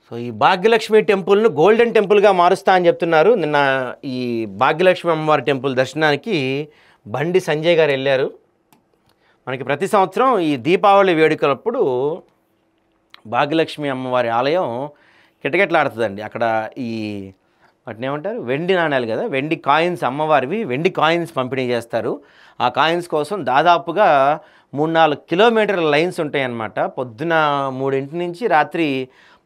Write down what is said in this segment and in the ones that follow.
So ఈ Bhagyalakshmi టెంపుల్ను golden టెంపుల్గా మారుస్తా అని చెప్తున్నారు. నిన్న ఈ భాగ్యలక్ష్మి అమ్మవారి టెంపుల్ దర్శనానికి బండి సంజయ్ గారు వెళ్ళారు. మనకి ప్రతి సంవత్సరం ఈ దీపావళి వేడుకలప్పుడు భాగ్యలక్ష్మి అమ్మవారి ఆలయం కిటకిటలాడుతుందండి. అక్కడ ఈ వాటిని ఏమంటారు, వెండి నాణ్యాలు కదా, వెండి కాయిన్స్, అమ్మవారివి వెండి కాయిన్స్ పంపిణీ చేస్తారు. ఆ కాయిన్స్ కోసం దాదాపుగా 3-4 కిలోమీటర్ల లైన్స్ ఉంటాయి అన్నమాట. పొద్దున 3 నుంచి రాత్రి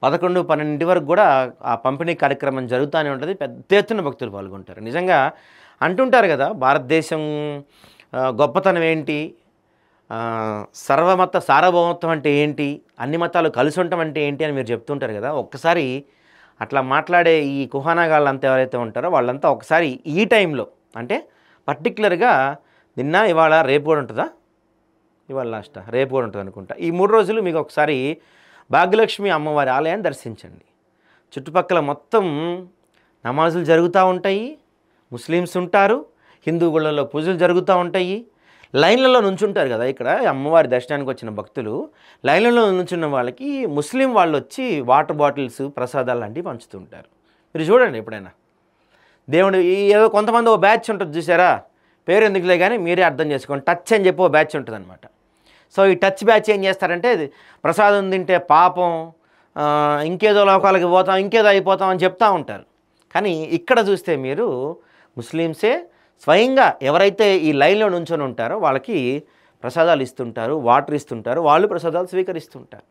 11-12 వరకు కూడా ఆ పంపిణీ కార్యక్రమం జరుగుతూనే ఉంటుంది. పెద్ద ఎత్తున భక్తులు పాల్గొంటారు. నిజంగా అంటుంటారు కదా, భారతదేశం గొప్పతనం ఏంటి, సర్వమత సార్వభౌమత్వం అంటే ఏంటి, అన్ని మతాలు కలిసి ఉండటం అంటే ఏంటి అని మీరు చెప్తుంటారు కదా. ఒక్కసారి అట్లా మాట్లాడే ఈ కుహానాగాళ్ళంతా ఎవరైతే ఉంటారో వాళ్ళంతా ఒకసారి ఈ టైంలో, అంటే పర్టికులర్గా నిన్న, ఇవాళ, రేపు కూడా ఉంటుందా, ఇవాళ లాస్ట్, రేపు కూడా ఉంటుంది అనుకుంటా, ఈ 3 రోజులు మీకు ఒకసారి భాగ్యలక్ష్మి అమ్మవారి ఆలయాన్ని దర్శించండి. చుట్టుపక్కల మొత్తం నమాజులు జరుగుతూ ఉంటాయి, ముస్లిమ్స్ ఉంటారు, హిందూ గుళ్ళల్లో పూజలు జరుగుతూ ఉంటాయి. లైన్లలో నుంచుంటారు కదా, ఇక్కడ అమ్మవారి దర్శనానికి వచ్చిన భక్తులు లైన్లలో నుంచున్న వాళ్ళకి ముస్లిం వాళ్ళు వచ్చి వాటర్ బాటిల్స్, ప్రసాదాలు లాంటివి పంచుతుంటారు. మీరు చూడండి ఎప్పుడైనా. దేవుడు ఏదో కొంతమంది ఓ బ్యాచ్ ఉంటుంది చూసారా, పేరు ఎందుకులే కానీ మీరే అర్థం చేసుకోండి, టచ్ అని చెప్పి ఓ బ్యాచ్ ఉంటుంది అనమాట. సో ఈ టచ్ బ్యాచ్ ఏం చేస్తారంటే, ప్రసాదం తింటే పాపం, ఇంకేదో లోకాలకి పోతాం, ఇంకేదో అయిపోతాం అని చెప్తూ ఉంటారు. కానీ ఇక్కడ చూస్తే మీరు ముస్లిమ్సే స్వయంగా ఎవరైతే ఈ లైన్లో నుంచొని ఉంటారో వాళ్ళకి ప్రసాదాలు ఇస్తుంటారు, వాటర్ ఇస్తుంటారు, వాళ్ళు ప్రసాదాలు స్వీకరిస్తుంటారు.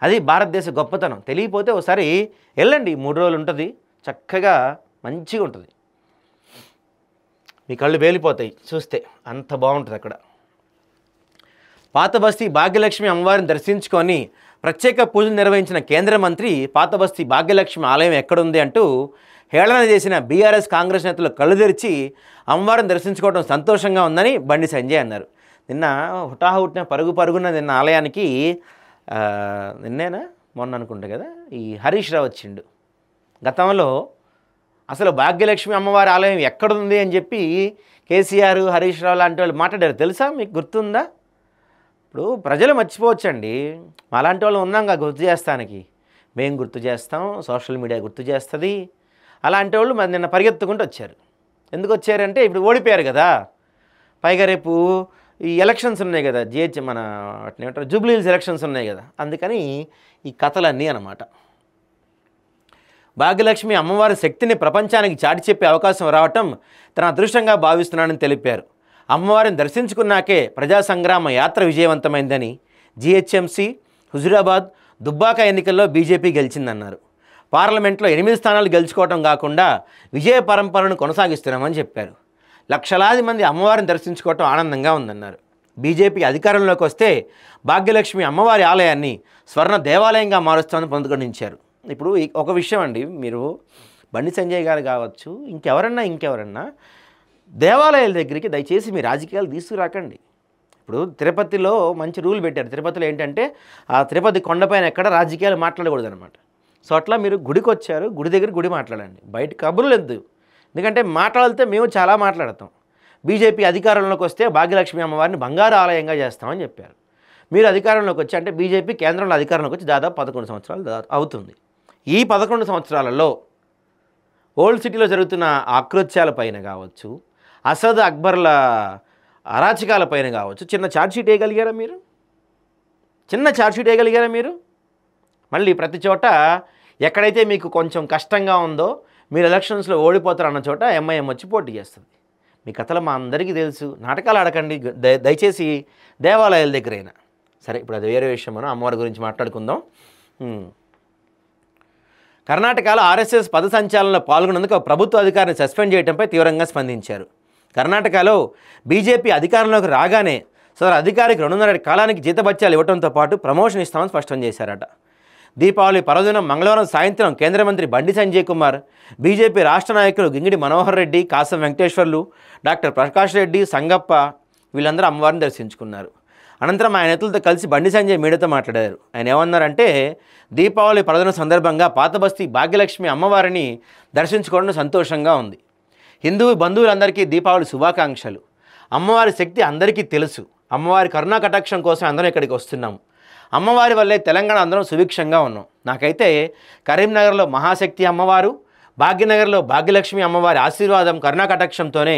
అది భారతదేశ గొప్పతనం. తెలియకపోతే ఒకసారి వెళ్ళండి, 3 రోజులు ఉంటుంది, చక్కగా మంచిగా ఉంటుంది. మీ కళ్ళు వేలిపోతాయి చూస్తే, అంత బాగుంటుంది అక్కడ. పాతబస్తీ భాగ్యలక్ష్మి అమ్మవారిని దర్శించుకొని ప్రత్యేక పూజలు నిర్వహించిన కేంద్ర మంత్రి పాతబస్తీ భాగ్యలక్ష్మి ఆలయం ఎక్కడుంది అంటూ హేళన చేసిన బీఆర్ఎస్ కాంగ్రెస్ నేతలు కళ్ళు తెరిచి అమ్మవారిని దర్శించుకోవడం సంతోషంగా ఉందని బండి సంజయ్ అన్నారు. నిన్న హుటాహుటిన పరుగున నిన్న ఆలయానికి నిన్నేనా మొన్న అనుకుంటా కదా, ఈ హరీష్ రావు వచ్చిండు. గతంలో అసలు భాగ్యలక్ష్మి అమ్మవారి ఆలయం ఎక్కడుంది అని చెప్పి కేసీఆర్, హరీష్ రావు లాంటి వాళ్ళు మాట్లాడారు, తెలుసా మీకు, గుర్తుందా? ఇప్పుడు ప్రజలు మర్చిపోవచ్చండి, అలాంటి వాళ్ళు ఉన్నాగా గుర్తు చేస్తానికి. మేము గుర్తు చేస్తాం, సోషల్ మీడియా గుర్తు చేస్తుంది. అలాంటి వాళ్ళు మరి నిన్న పరిగెత్తుకుంటూ వచ్చారు. ఎందుకు వచ్చారంటే ఇప్పుడు ఓడిపోయారు కదా, పైగా రేపు ఈ ఎలక్షన్స్ ఉన్నాయి కదా, మన వాటిని ఏమంటారు, జూబ్లీ హిల్స్ ఎలక్షన్స్ ఉన్నాయి కదా, అందుకని ఈ కథలన్నీ అన్నమాట. భాగ్యలక్ష్మి అమ్మవారి శక్తిని ప్రపంచానికి చాటి చెప్పే అవకాశం రావటం తన అదృష్టంగా భావిస్తున్నానని తెలిపారు. అమ్మవారిని దర్శించుకున్నాకే ప్రజా సంగ్రామ యాత్ర విజయవంతమైందని, జీహెచ్ఎంసీ, హుజురాబాద్, దుబ్బాక ఎన్నికల్లో బీజేపీ గెలిచిందన్నారు. పార్లమెంట్లో 8 స్థానాలు గెలుచుకోవటం కాకుండా విజయ పరంపరను కొనసాగిస్తున్నామని చెప్పారు. లక్షలాది మంది అమ్మవారిని దర్శించుకోవటం ఆనందంగా ఉందన్నారు. బీజేపీ అధికారంలోకి వస్తే భాగ్యలక్ష్మి అమ్మవారి ఆలయాన్ని స్వర్ణ దేవాలయంగా మారుస్తామని పొందుకొనించారు. ఇప్పుడు ఒక విషయం అండి, మీరు బండి సంజయ్ గారు కావచ్చు, ఇంకెవరన్నా దేవాలయాల దగ్గరికి దయచేసి మీ రాజకీయాలు తీసుకురాకండి. ఇప్పుడు తిరుపతిలో మంచి రూల్ పెట్టారు. తిరుపతిలో ఏంటంటే ఆ తిరుపతి కొండపైన ఎక్కడ రాజకీయాలు మాట్లాడకూడదు అనమాట. సో అట్లా మీరు గుడికి వచ్చారు, గుడి దగ్గర గుడి మాట్లాడండి, బయట కబుర్లు వద్దు. ఎందుకంటే మాట్లాడితే మేము చాలా మాట్లాడతాం. బీజేపీ అధికారంలోకి వస్తే భాగ్యలక్ష్మి అమ్మవారిని బంగారు ఆలయంగా చేస్తామని చెప్పారు. మీరు అధికారంలోకి వచ్చి, అంటే బీజేపీ కేంద్రంలో అధికారంలోకి వచ్చి దాదాపు 11 సంవత్సరాలు అవుతుంది. ఈ 11 సంవత్సరాలలో ఓల్డ్ సిటీలో జరుగుతున్న ఆకృత్యాలపైన కావచ్చు, అసద్ అక్బర్ల అరాచకాలపైన కావచ్చు, చిన్న ఛార్జ్షీట్ వేయగలిగారా మీరు? మళ్ళీ ప్రతి చోట ఎక్కడైతే మీకు కొంచెం కష్టంగా ఉందో, మీరు ఎలక్షన్స్లో ఓడిపోతారు అన్న చోట ఎంఐఎం వచ్చి పోటీ చేస్తుంది. మీ కథలు మా అందరికీ తెలుసు, నాటకాలు ఆడకండి దయచేసి దేవాలయాల దగ్గరైనా. సరే, ఇప్పుడు అది వేరే విషయం, మనం అమ్మవారి గురించి మాట్లాడుకుందాం. కర్ణాటకలో ఆర్ఎస్ఎస్ పద సంచాలనలో పాల్గొన్నందుకు ప్రభుత్వ అధికారిని సస్పెండ్ చేయడంపై తీవ్రంగా స్పందించారు. కర్ణాటకలో బీజేపీ అధికారంలోకి రాగానే సదరు అధికారికి 2.5 కాలానికి జీతభత్యాలు ఇవ్వడంతో పాటు ప్రమోషన్ ఇస్తామని స్పష్టం చేశారట. దీపావళి పర్వదినం మంగళవారం సాయంత్రం కేంద్ర మంత్రి బండి సంజయ్ కుమార్, బీజేపీ రాష్ట్ర నాయకులు గింగిడి మనోహర్ రెడ్డి, కాసం వెంకటేశ్వర్లు, డాక్టర్ ప్రకాష్ రెడ్డి, సంగప్ప వీళ్ళందరూ అమ్మవారిని దర్శించుకున్నారు. అనంతరం ఆయన నేతలతో కలిసి బండి సంజయ్ మీడియాతో మాట్లాడారు. ఆయన ఏమన్నారంటే, దీపావళి పర్వదినం సందర్భంగా పాతబస్తీ భాగ్యలక్ష్మి అమ్మవారిని దర్శించుకోవడం సంతోషంగా ఉంది. హిందూ బంధువులందరికీ దీపావళి శుభాకాంక్షలు. అమ్మవారి శక్తి అందరికీ తెలుసు. అమ్మవారి కరుణా కటాక్షం కోసం అందరం ఇక్కడికి వస్తున్నాము. అమ్మవారి వల్లే తెలంగాణ అందరం సుభిక్షంగా ఉన్నాం. నాకైతే కరీంనగర్లో మహాశక్తి అమ్మవారు, భాగ్యనగర్లో భాగ్యలక్ష్మి అమ్మవారి ఆశీర్వాదం కరుణాకటాక్షంతోనే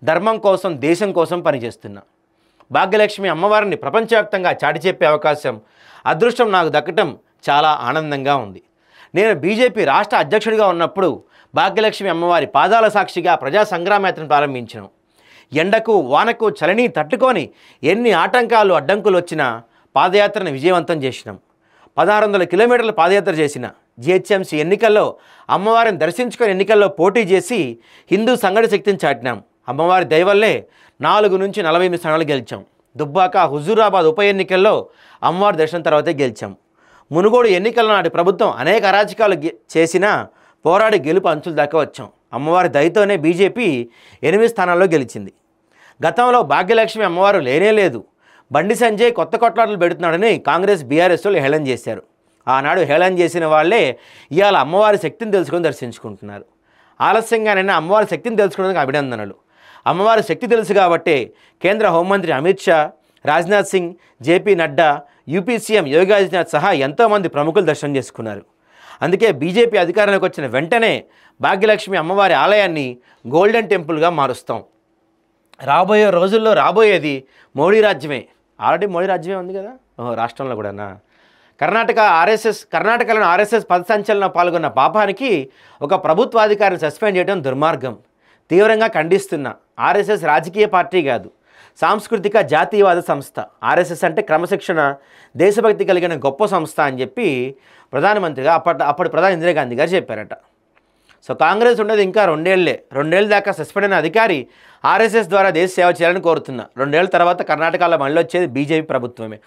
ధర్మం కోసం దేశం కోసం పనిచేస్తున్నా. భాగ్యలక్ష్మి అమ్మవారిని ప్రపంచవ్యాప్తంగా చాటి చెప్పే అవకాశం, అదృష్టం నాకు దక్కటం చాలా ఆనందంగా ఉంది. నేను బీజేపీ రాష్ట్ర అధ్యక్షుడిగా ఉన్నప్పుడు భాగ్యలక్ష్మి అమ్మవారి పాదాల సాక్షిగా ప్రజా సంగ్రామయాత్రను ప్రారంభించాను. ఎండకు వానకు చలిని తట్టుకొని ఎన్ని ఆటంకాలు అడ్డంకులు వచ్చినా పాదయాత్రను విజయవంతం చేసినాం. 1600 కిలోమీటర్ల పాదయాత్ర చేసిన. జిహెచ్ఎంసీ ఎన్నికల్లో అమ్మవారిని దర్శించుకొని ఎన్నికల్లో పోటీ చేసి హిందూ సంఘటి శక్తిని చాటినాం. అమ్మవారి దయవల్లే 4 నుంచి 48 స్థానాలు గెలిచాం. దుబ్బాక, హుజూరాబాద్ ఉప ఎన్నికల్లో అమ్మవారి దర్శనం తర్వాతే గెలిచాం. మునుగోడు ఎన్నికల నాటి ప్రభుత్వం అనేక అరాచకాలు చేసినా పోరాడి గెలుపు అంచులు దాకా వచ్చాం. అమ్మవారి దయతోనే బీజేపీ 8 స్థానాల్లో గెలిచింది. గతంలో భాగ్యలక్ష్మి అమ్మవారు లేనే లేదు, బండి సంజయ్ కొత్త కొట్లాటలు పెడుతున్నాడని కాంగ్రెస్ బీఆర్ఎస్ వాళ్ళు హేళన చేశారు. ఆనాడు హేళన చేసిన వాళ్ళే ఇవాళ అమ్మవారి శక్తిని తెలుసుకొని దర్శించుకుంటున్నారు. ఆలస్యంగానైనా అమ్మవారి శక్తిని తెలుసుకోవడానికి అభినందనలు. అమ్మవారి శక్తి తెలుసు కాబట్టే కేంద్ర హోంమంత్రి Amit Shah, Rajnath Singh, JP Nadda, UP CM Yogi Adityanath సహా ఎంతోమంది ప్రముఖులు దర్శనం చేసుకున్నారు. అందుకే బీజేపీ అధికారంలోకి వచ్చిన వెంటనే భాగ్యలక్ష్మి అమ్మవారి ఆలయాన్ని గోల్డెన్ టెంపుల్గా మారుస్తాం. రాబోయే రోజుల్లో రాబోయేది మోడీ రాజ్యమే. ఆల్రెడీ మోడీ రాజ్యమే ఉంది కదా రాష్ట్రంలో కూడానా. కర్ణాటకలోని ఆర్ఎస్ఎస్ పథసంచలనంలో పాల్గొన్న పాపానికి ఒక ప్రభుత్వాధికారిని సస్పెండ్ చేయడం దుర్మార్గం. తీవ్రంగా ఖండిస్తున్నా. ఆర్ఎస్ఎస్ రాజకీయ పార్టీ కాదు, సాంస్కృతిక జాతీయవాద సంస్థ. ఆర్ఎస్ఎస్ అంటే క్రమశిక్షణ, దేశభక్తి కలిగిన గొప్ప సంస్థ అని చెప్పి ప్రధానమంత్రిగా అప్పటి ప్రధాని ఇందిరాగాంధీ గారు చెప్పారట. సో కాంగ్రెస్ ఉండేది ఇంకా 2 ఏళ్లే. 2 ఏళ్ళ దాకా సస్పెండ్ అయిన అధికారి ఆర్ఎస్ఎస్ ద్వారా దేశ సేవ చేయాలని కోరుతున్నా. 2 ఏళ్ల తర్వాత కర్ణాటకలో మళ్ళీ వచ్చేది బీజేపీ ప్రభుత్వమే.